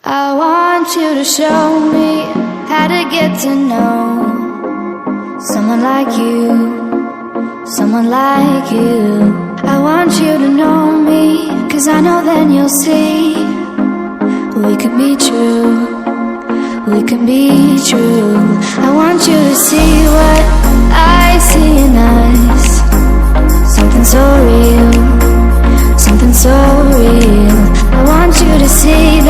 I want you to show me how to get to know someone like you, someone like you. I want you to know me, 'cause I know then you'll see we could be true, we can be true. I want you to see what I see in us, something so real, something so real. I want you to see